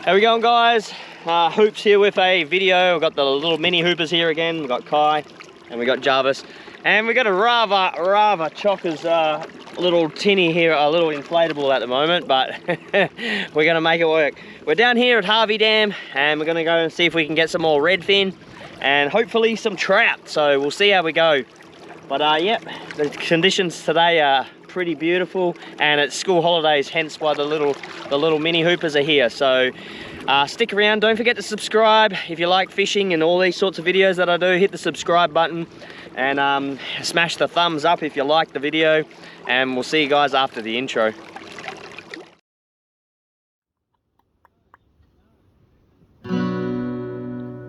How we going, guys? Hoops here with a video. We've got the little mini hoopers here again. We've got Kai and we got Jarvis. And we got a Rava Chockers little tinny here, a little inflatable at the moment, but we're gonna make it work. We're down here at Harvey Dam and we're gonna go and see if we can get some more redfin and hopefully some trout. So we'll see how we go. But yep, the conditions today are pretty beautiful and it's school holidays, hence why the little mini hoopers are here. So stick around, don't forget to subscribe if you like fishing and all these sorts of videos that I do. Hit the subscribe button and smash the thumbs up if you like the video, and we'll see you guys after the intro.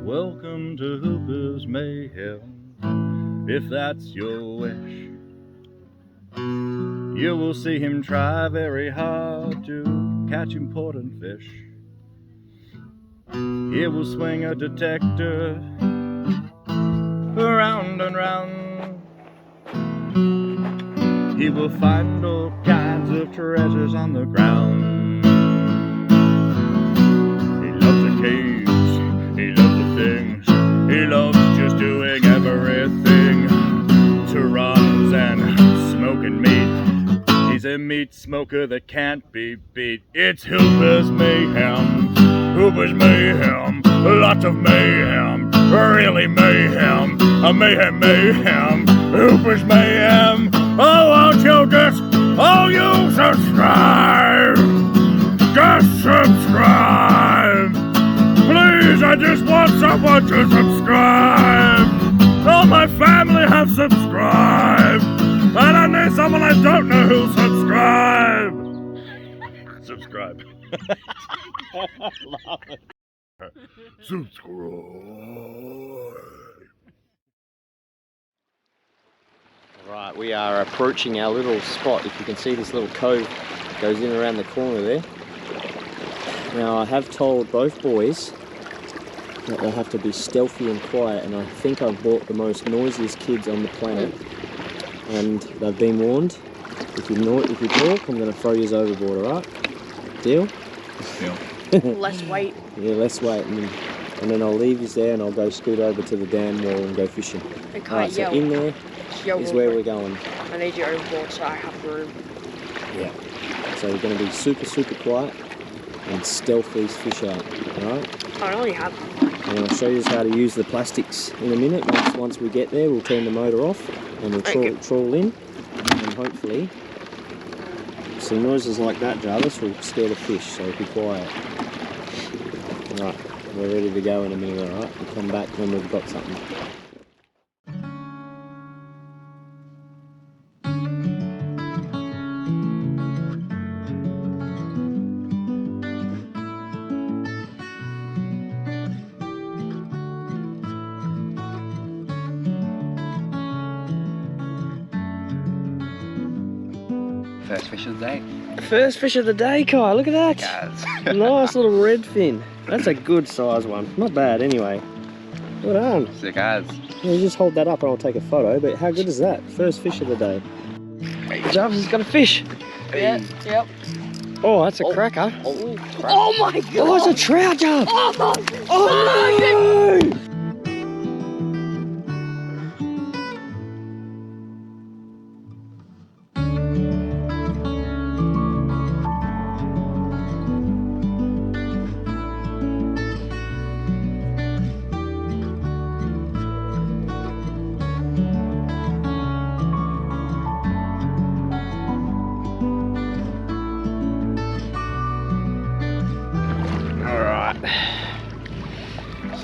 Welcome to Hooper's Mayhem, if that's your wish. You will see him try very hard to catch important fish. He will swing a detector around and round. He will find all kinds of treasures on the ground. He loves the caves, he loves the things, he loves just doing everything. To runs and smoking meat, he's a meat smoker that can't be beat. It's Hooper's Mayhem, Hooper's Mayhem, lots of mayhem, really mayhem, a mayhem, Hooper's Mayhem. Oh, won't you just, oh, you subscribe, just subscribe. Please, I just want someone to subscribe. All my family have subscribed, and I need someone I don't know who'll subscribe. Subscribe. Love it. Subscribe. Right, we are approaching our little spot. If you can see, this little cove goes in around the corner there. Now, I have told both boys that they have to be stealthy and quiet, and I think I've brought the most noisiest kids on the planet, and they've been warned. If you talk, I'm going to throw you overboard, alright? Deal? Deal. Less weight. Yeah, less weight, and then I'll leave you there and I'll go scoot over to the dam wall and go fishing. Okay, Alright, so in there is where we're going. I need you overboard so I have room. Yeah. So we're going to be super quiet and stealth these fish out, alright? I only have. And I'll show you how to use the plastics in a minute. Once we get there, we'll turn the motor off and we'll trawl in, and hopefully some noises like that, Jarvis, will scare the fish, so be quiet. Right, we're ready to go in a minute, alright? We'll come back when we've got something. First fish of the day. First fish of the day, Kai, look at that. Guys. Nice little redfin. That's a good size one. Not bad anyway. Well done. So guys. Yeah, you just hold that up and I'll take a photo, but how good is that? First fish of the day. Jarvis has got a fish. Yeah, yep. Oh, that's a cracker. Oh my god! Oh, it's a trout, Jarvis. Oh, no!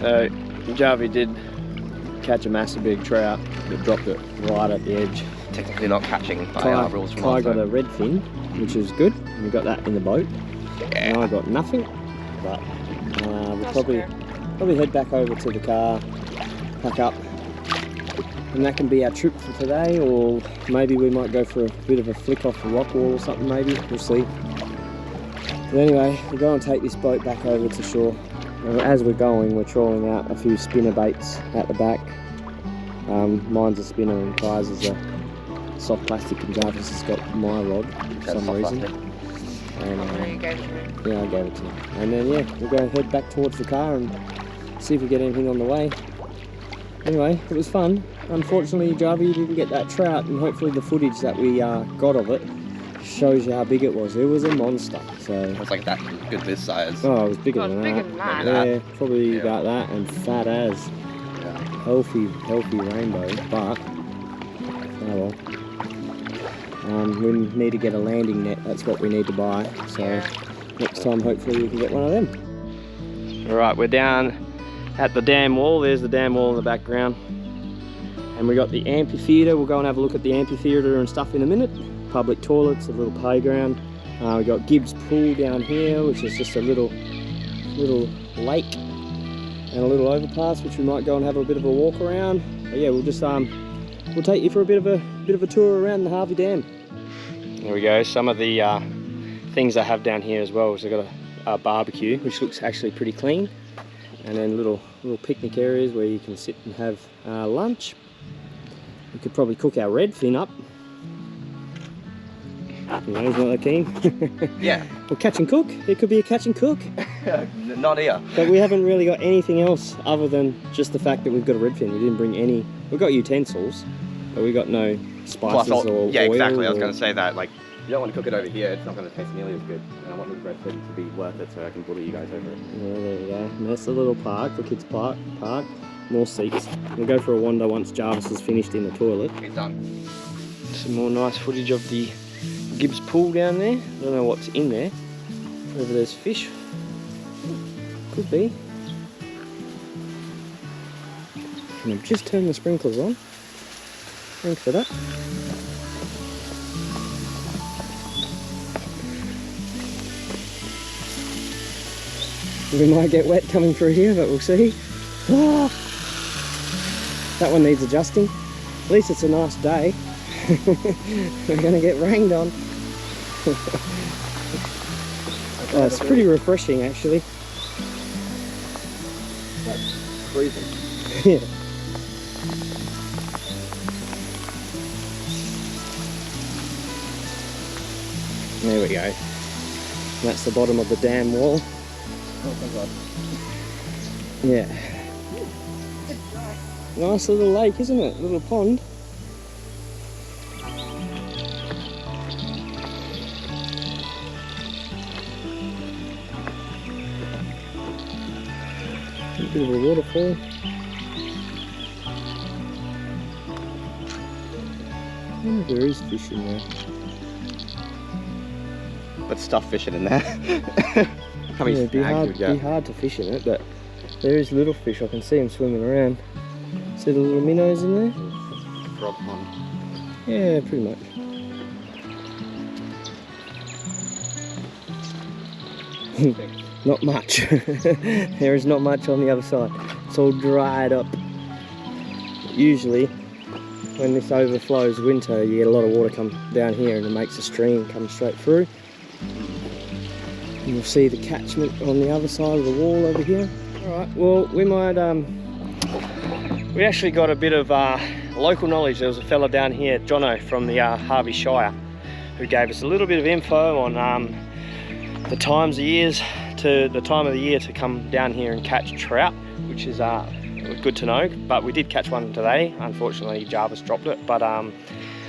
So, Jarvis did catch a massive big trout, but dropped it right at the edge. Technically not catching by our rules from Kai last got a time. redfin, which is good. We got that in the boat. And I got nothing, but we'll probably head back over to the car, pack up, and that can be our trip for today, or maybe we might go for a bit of a flick off the rock wall or something, maybe. We'll see. But anyway, we'll go and take this boat back over to shore. As we're going, we're trawling out a few spinner baits at the back. Mine's a spinner and Kai's is a soft plastic, and Jarvis has got my rod for some reason. And, You gave it to me. yeah, I gave it to him. And then yeah, we'll go head back towards the car and see if we get anything on the way. Anyway, it was fun. Unfortunately, Jarvis didn't get that trout, and hopefully the footage that we got of it shows you how big it was. It was a monster. So It was like that good this size. oh, it was bigger than Bigger that. than that. Maybe Yeah, probably Yeah. about that, and fat as. Yeah. Healthy rainbow, but oh well. We need to get a landing net. That's what we need to buy. So next time, hopefully, we can get one of them. All right, we're down at the dam wall. There's the dam wall in the background, and we got the amphitheater. We'll go and have a look at the amphitheater and stuff in a minute. Public toilets, a little playground. We got Gibbs Pool down here, which is just a little lake and a little overpass, which we might go and have a bit of a walk around. But yeah, we'll just we'll take you for a bit of a tour around the Harvey Dam. There we go. Some of the things I have down here as well is I've got a barbecue, which looks actually pretty clean, and then little picnic areas where you can sit and have lunch. We could probably cook our redfin up. You know, he's not that keen. Yeah. Or catch and cook. It could be a catch and cook. Not here. But we haven't really got anything else other than just the fact that we've got a redfin. We didn't bring any. We've got utensils, but we got no spices or yeah, oil. exactly. I was or- going to say that. Like, you don't want to cook it over here. It's not going to taste nearly as good. And I want the breadfruit to be worth it, so I can bully you guys over it. Yeah, there we go. And that's the little park, the kids' park. More seats. We'll go for a wander once Jarvis is finished in the toilet. It's done. Some more nice footage of the Gibbs Pool down there. I don't know what's in there. Whether there's fish. Could be. And I've just turned the sprinklers on. Thanks for that. We might get wet coming through here, but we'll see. Ah! That one needs adjusting. At least it's a nice day. We're going to get rained on. Oh, it's pretty refreshing actually. Freezing. Yeah. There we go. That's the bottom of the dam wall. Oh my god. Yeah. Nice little lake, isn't it? Little pond. A bit of a waterfall. I wonder if there is fish in there. Let's stuff fishing in there. How many It'd be snags we've got? hard to fish in it, but there is little fish. I can see them swimming around. See the little minnows in there? Frog pond. Yeah, pretty much. Not much. There is not much on the other side. It's all dried up. Usually, when this overflows winter, you get a lot of water come down here and it makes a stream come straight through. And you'll see the catchment on the other side of the wall over here. Alright, well, we might, we actually got a bit of local knowledge. There was a fella down here, Jono, from the Harvey Shire, who gave us a little bit of info on the time of the year to come down here and catch trout, which is good to know. But we did catch one today. Unfortunately, Jarvis dropped it, but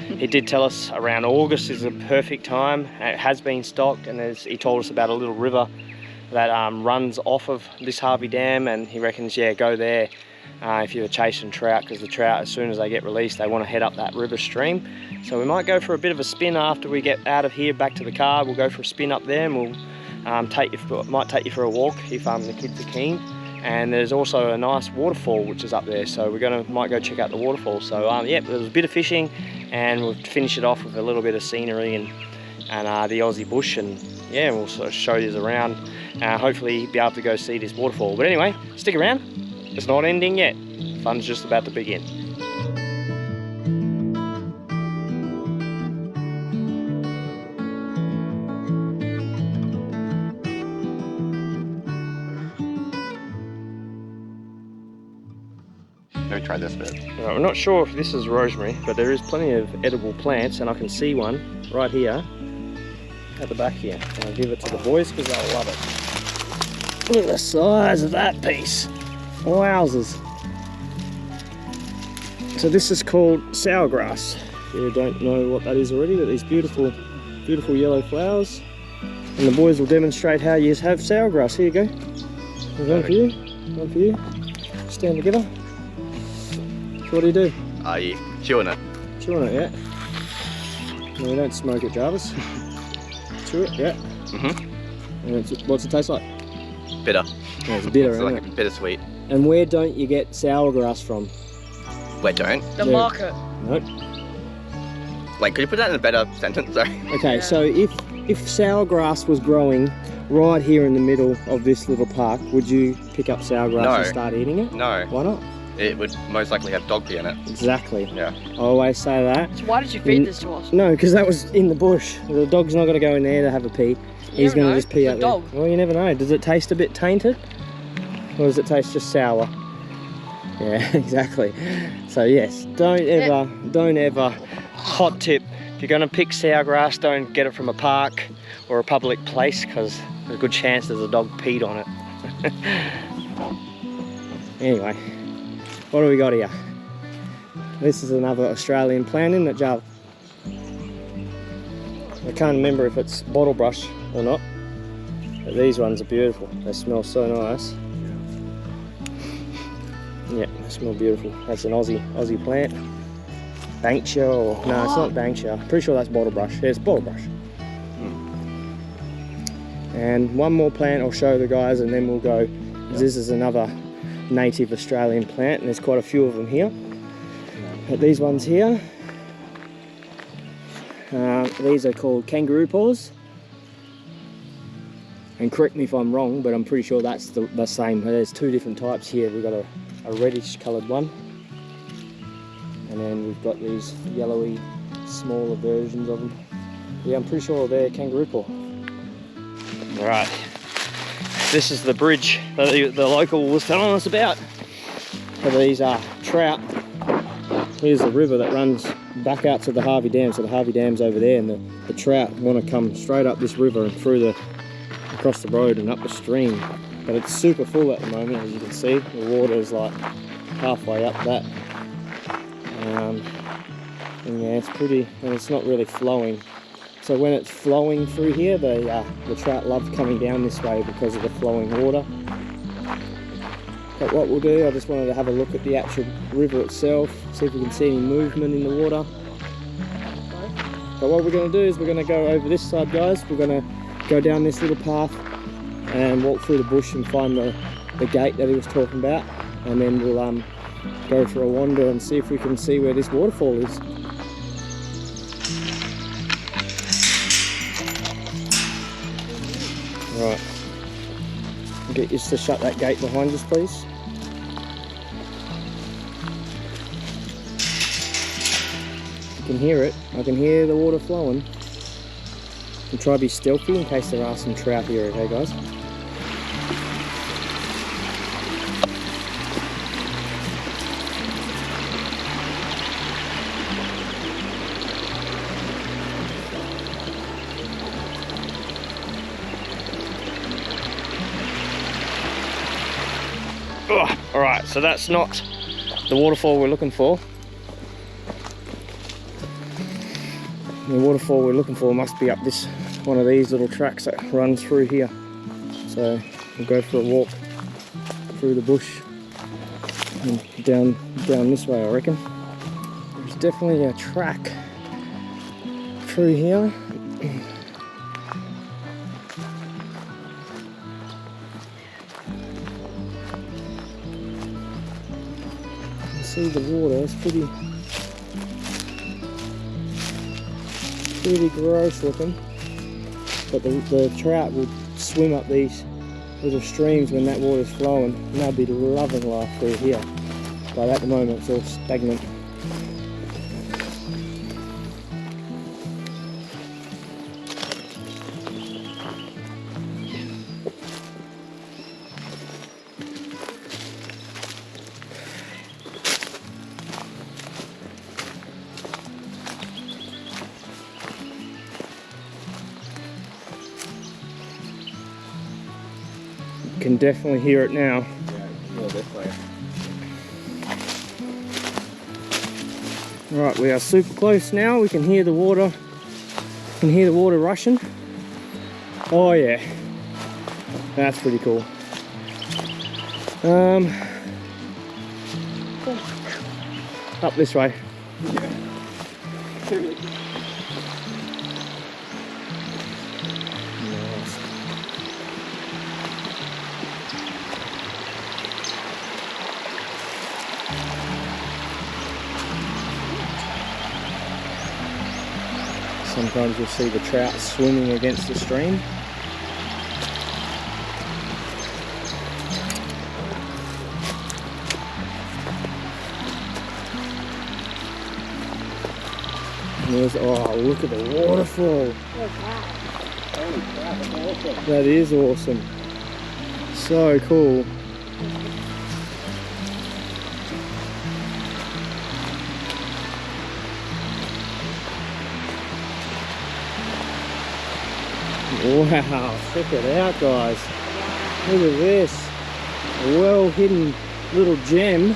he did tell us around August is a perfect time. It has been stocked, and he told us about a little river that runs off of this Harvey Dam, and he reckons, yeah, go there if you're chasing trout, because the trout, as soon as they get released, they want to head up that river stream. So we might go for a bit of a spin after we get out of here back to the car. We'll go for a spin up there, and we'll might take you for a walk if the kids are keen. And there's also a nice waterfall which is up there, so might go check out the waterfall. So yeah, there was a bit of fishing, and we'll finish it off with a little bit of scenery and the Aussie bush, and yeah, we'll sort of show you around. Hopefully be able to go see this waterfall. But anyway, stick around. It's not ending yet. Fun's just about to begin. Let me try this bit. Right, we're not sure if this is rosemary, but there is plenty of edible plants, and I can see one right here. at the back here. And I'll give it to the boys because they'll love it. Look at the size of that piece. Wowzers. So this is called sour grass. If you don't know what that is already, but these beautiful, beautiful yellow flowers. And the boys will demonstrate how you have sour grass. Here you go. There's one for you, one for you. Stand together. So what do? You chewing it. Chewing it, yeah. No, we don't smoke it, Jarvis. Chew it, yeah. And what's it taste like? Bitter. Yeah, it's bitter, It's isn't like it? bittersweet. And where don't you get sour grass from? Wait, don't? The Yeah. market. Nope. Wait, could you put that in a better sentence? Sorry. Okay, Yeah. so if sour grass was growing right here in the middle of this little park, would you pick up sour grass No. and start eating it? No, Why not? it would most likely have dog pee in it. Exactly. Yeah. I always say that. So why did you feed this to us? No, because that was in the bush. The dog's not going to go in there to have a pee. He's never going to know. just pee It's a out there. dog. Well, you never know. Does it taste a bit tainted? Or does it taste just sour? Yeah, exactly. So yes, don't ever, hot tip, if you're going to pick sour grass, don't get it from a park or a public place because there's a good chance there's a dog peed on it. Anyway, what do we got here? This is another Australian plant, isn't it, Jarvis? I can't remember if it's bottle brush or not, but these ones are beautiful. They smell so nice. Yeah, they smell beautiful. That's an Aussie plant. Banksia, or no, it's not Banksia. Pretty sure that's bottle brush. Yeah, it's bottle brush. And one more plant I'll show the guys, and then we'll go. This is another native Australian plant, and there's quite a few of them here. But these ones here, these are called kangaroo paws. And correct me if I'm wrong, but I'm pretty sure that's the same. There's two different types here. We've got a reddish coloured one, and then we've got these yellowy, smaller versions of them. Yeah, I'm pretty sure they're kangaroo paw. Right, this is the bridge that the local was telling us about. For these trout. Here's the river that runs back out to the Harvey Dam. So the Harvey Dam's over there, and the trout want to come straight up this river and across the road and up the stream. But it's super full at the moment, as you can see. The water is like halfway up that. And yeah, it's pretty, and it's not really flowing. So when it's flowing through here, the trout love coming down this way because of the flowing water. But what we'll do, I just wanted to have a look at the actual river itself, see if we can see any movement in the water. But what we're going to do is we're going to go over this side, guys. We're going to go down this little path and walk through the bush and find the gate that he was talking about, and then we'll go for a wander and see if we can see where this waterfall is. Right, get used to shut that gate behind us, please. You can hear it. I can hear the water flowing. And try to be stealthy in case there are some trout here, okay guys? Alright, so that's not the waterfall we're looking for. The waterfall we're looking for must be up this one of these little tracks that run through here. So we'll go for a walk through the bush and down this way, I reckon. There's definitely a track through here. See the water, it's pretty gross looking, but the trout will swim up these little streams when that water's flowing, and they'll be loving life through here. But at the moment it's all stagnant. can definitely hear it now. Yeah, more this way. Right, we are super close now. We can hear the water. Can hear the water rushing. Oh yeah, that's pretty cool. Up this way. Nice. Sometimes you'll see the trout swimming against the stream. There's, oh, look at the waterfall. That is awesome. So cool. Wow, check it out, guys. Look at this. A well hidden little gem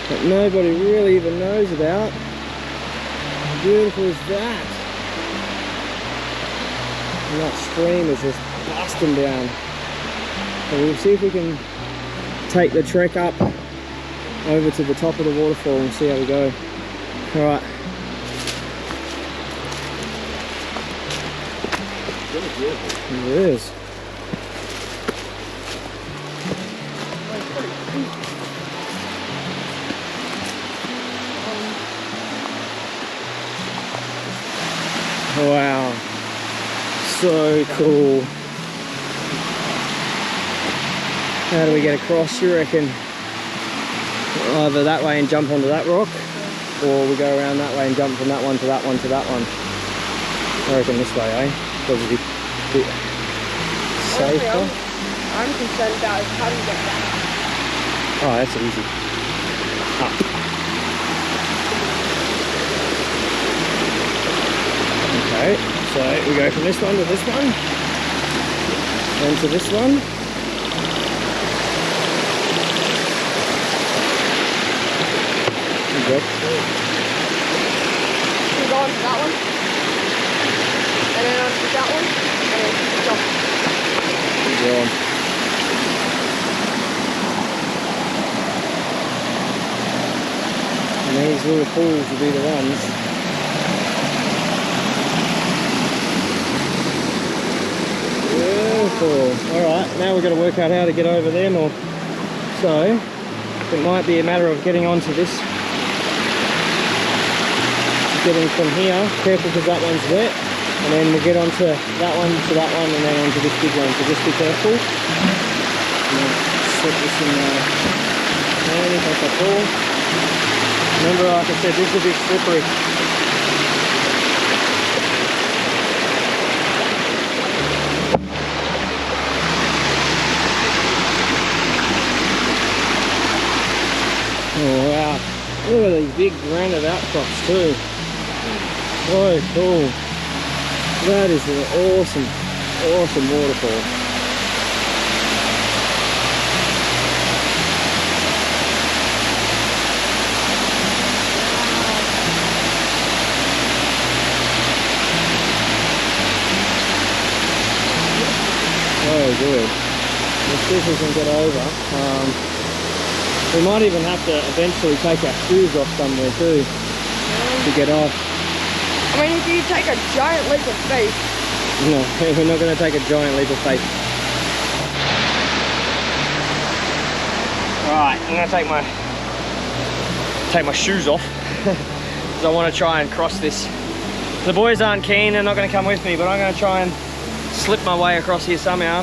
that nobody really even knows about. How beautiful is that? And that stream is just busting down. So we'll see if we can take the trek up over to the top of the waterfall and see how we go. Alright. It is. Wow, so cool. How do we get across, you reckon? Either that way and jump onto that rock, or we go around that way and jump from that one to that one to that one. I reckon this way, eh? Probably a bit safer. I'm concerned about is how do you get back? Oh, that's easy. Up. Okay, so we go from this one to this one, then to this one. Good. You go on to that one, and then on to that one, and then jump. Good job. And these little pools will be the ones. Beautiful. Alright, now we've got to work out how to get over them, or so it might be a matter of getting onto this. Getting from here, careful because that one's wet, and then we'll get onto that one, to that one, and then onto this big one, so just be careful. And then set this in there, and if I pull. Remember, like I said, this is a bit slippery. Oh wow, look at these big granite outcrops too. So cool. That is an awesome, awesome waterfall. So good. Let's see if we can get over. We might even have to eventually take our shoes off somewhere too to get off. I mean, if you take a giant leap of faith. No, we're not going to take a giant leap of faith. Alright, I'm going to take my shoes off because I want to try and cross this. The boys aren't keen, they're not going to come with me, but I'm going to try and slip my way across here somehow.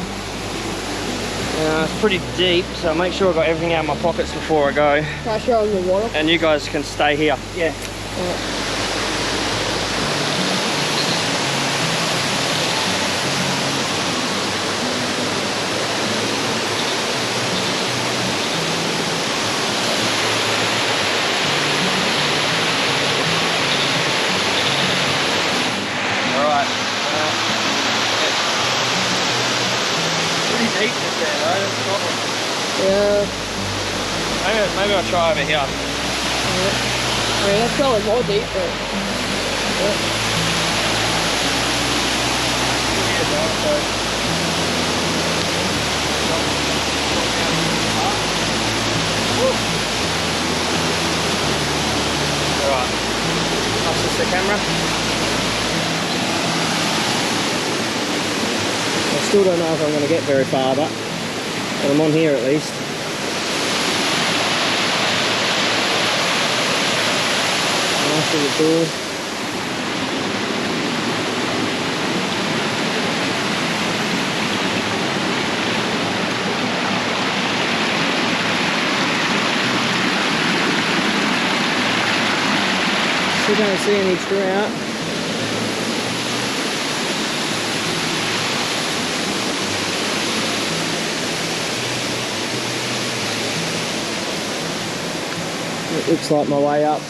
It's pretty deep, so I'll make sure I've got everything out of my pockets before I go. Pressure on the water. And you guys can stay here. Yeah. Pretty deep just there though. Yeah. Maybe I'll try over here. Yeah. I mean, that's going more deep, but... Yeah. Alright, that's just the camera. I still don't know if I'm going to get very far, but I'm on here at least. Nice little pool. Still don't see any trout. It looks like my way up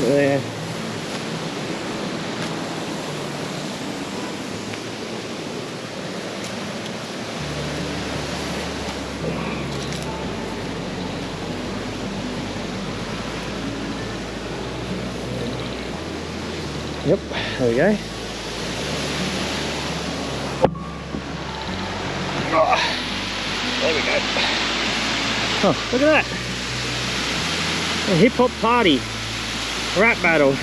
there. Yep, there we go. Oh, there we go. Oh, look at that. A hip hop party. Rap battle.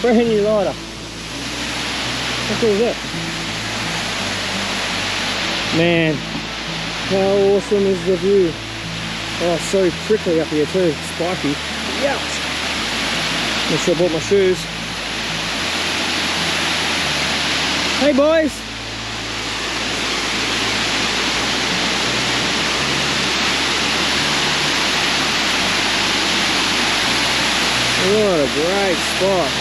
Brand new lighter. How cool is that? Man, how awesome is the view? Oh, so prickly up here too. Spiky. Ouch. Make sure I bought my shoes. Hey boys! What a great spot.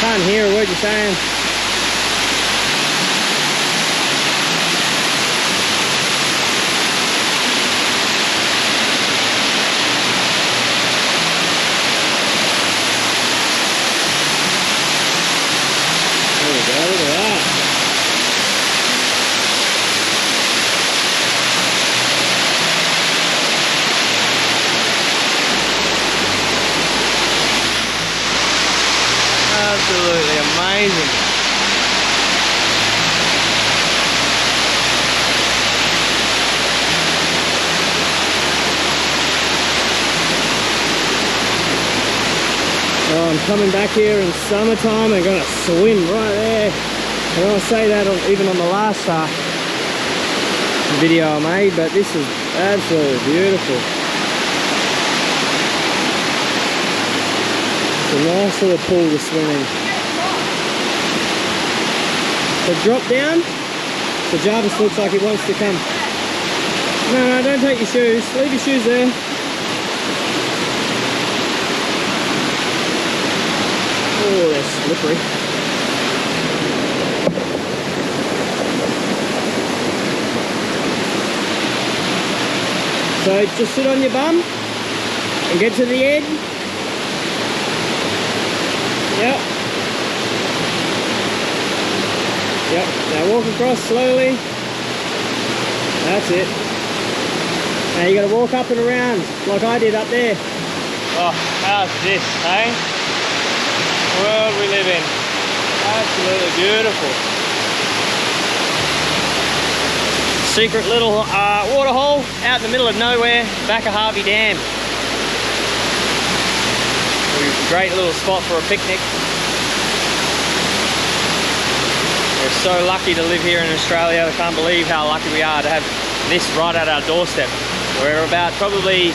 Can't hear a word you're saying. Absolutely amazing. Oh, I'm coming back here in summertime and gonna swim right there. I don't want to say that even on the last video I made, but this is absolutely beautiful. It's a nice little pool to swim in. So drop down. So Jarvis looks like he wants to come. No, don't take your shoes. Leave your shoes there. Oh, they're slippery. So just sit on your bum and get to the edge. Yep. Yep. Now walk across slowly. That's it. Now you got to walk up and around like I did up there. Oh, how's this, eh? World we live in. Absolutely beautiful. Secret little waterhole out in the middle of nowhere, back of Harvey Dam. Great little spot for a picnic. We're so lucky to live here in Australia. I can't believe how lucky we are to have this right at our doorstep. We're about probably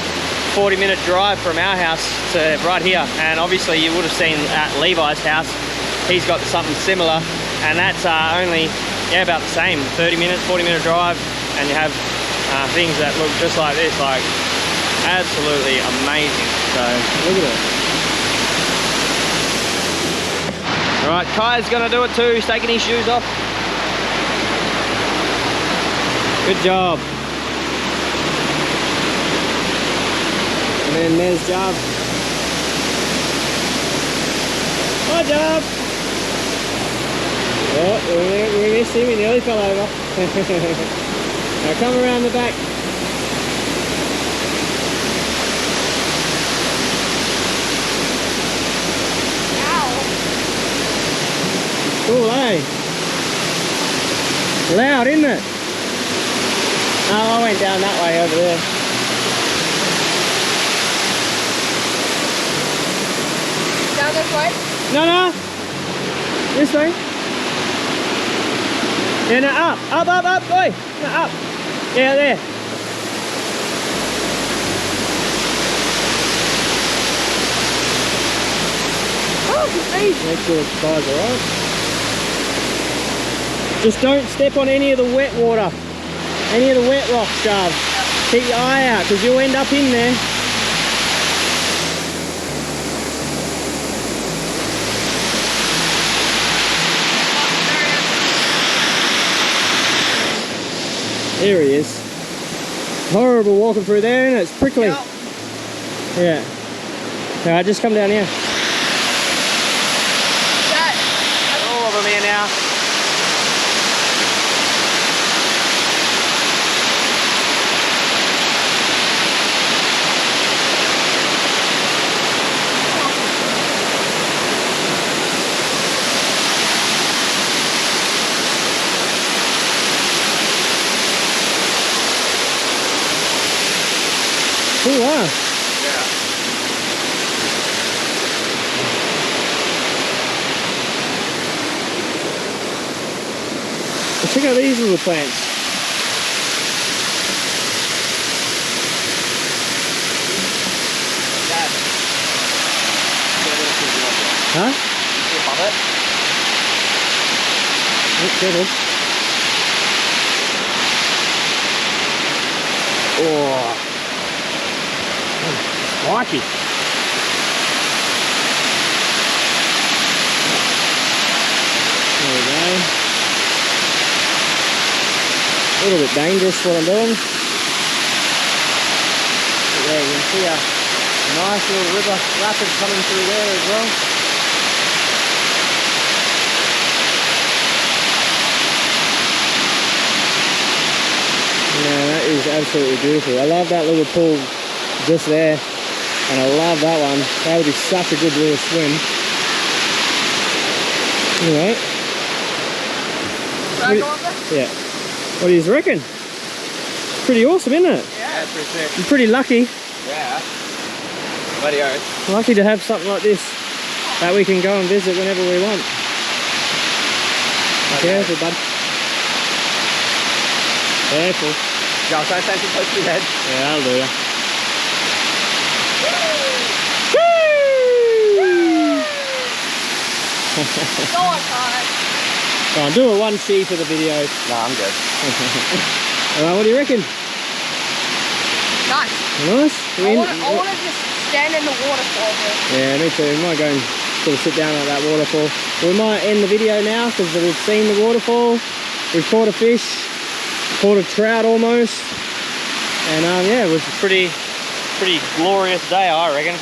40-minute drive from our house to right here, and obviously you would have seen at Levi's house, he's got something similar, and that's only about the same, 30-minute, 40-minute drive, and you have things that look just like this, like absolutely amazing. So look at it. Right, Kai's gonna do it too. He's taking his shoes off. Good job. And there's Jarv. Hi, Jarv. Oh, we missed him. He nearly fell over. Now come around the back. Cool, eh? Loud, isn't it? Oh, I went down that way over there. Down this way? No. This way. Yeah, no, up, boy. No, up. Yeah, there. Oh, it's big. Make sure it's guys alright. Just don't step on any of the wet water. Any of the wet rocks, Jarv. Keep your eye out, because you'll end up in there. There he is. Horrible walking through there, isn't it? It's prickly. Yep. Yeah. Alright, just come down here. All of them here now. Cool, huh? Yeah. Well, check out these little plants. Huh? Above it. It's settled. Oh. Spiky. There we go. A little bit dangerous what I'm doing. But yeah, you can see a nice little river rapid coming through there as well. Yeah, that is absolutely beautiful. I love that little pool just there. And I love that one. That would be such a good little swim. Anyway. Yeah. What do you reckon? Pretty awesome, isn't it? Yeah, it's pretty sick. I'm pretty lucky. Yeah. Bloody oath. Lucky to have something like this that we can go and visit whenever we want. Be careful, bud. Careful. Jarvis, don't take it close to your head. Yeah, that'll do ya. Go on, time. Go on, do a 1C for the video. No, I'm good. Alright, what do you reckon? Nice. Nice? I want to just stand in the waterfall here. Yeah, me too. We might go and sort of sit down at that waterfall. We might end the video now because we've seen the waterfall. We've caught a fish, caught a trout almost. And yeah, it was a pretty glorious day, I reckon.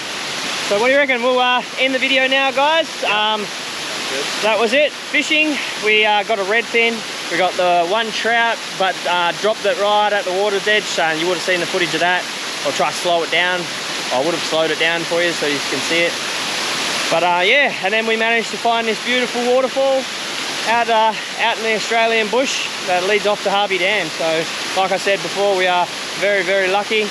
So what do you reckon? We'll end the video now, guys. That was it. Fishing. We got a redfin. We got the one trout, but dropped it right at the water's edge. You would have seen the footage of that. I'll try to slow it down. I would have slowed it down for you so you can see it. But yeah, and then we managed to find this beautiful waterfall out in the Australian bush that leads off to Harvey Dam. So like I said before, we are very lucky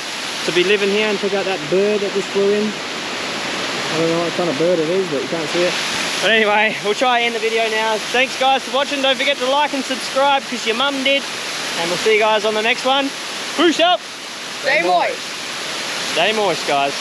to be living here. And check out that bird that just flew in. I don't know what kind of bird it is, but you can't see it. But anyway, we'll try to end the video now. Thanks guys for watching. Don't forget to like and subscribe because your mum did. And we'll see you guys on the next one. Push up. Stay moist. Stay moist, guys.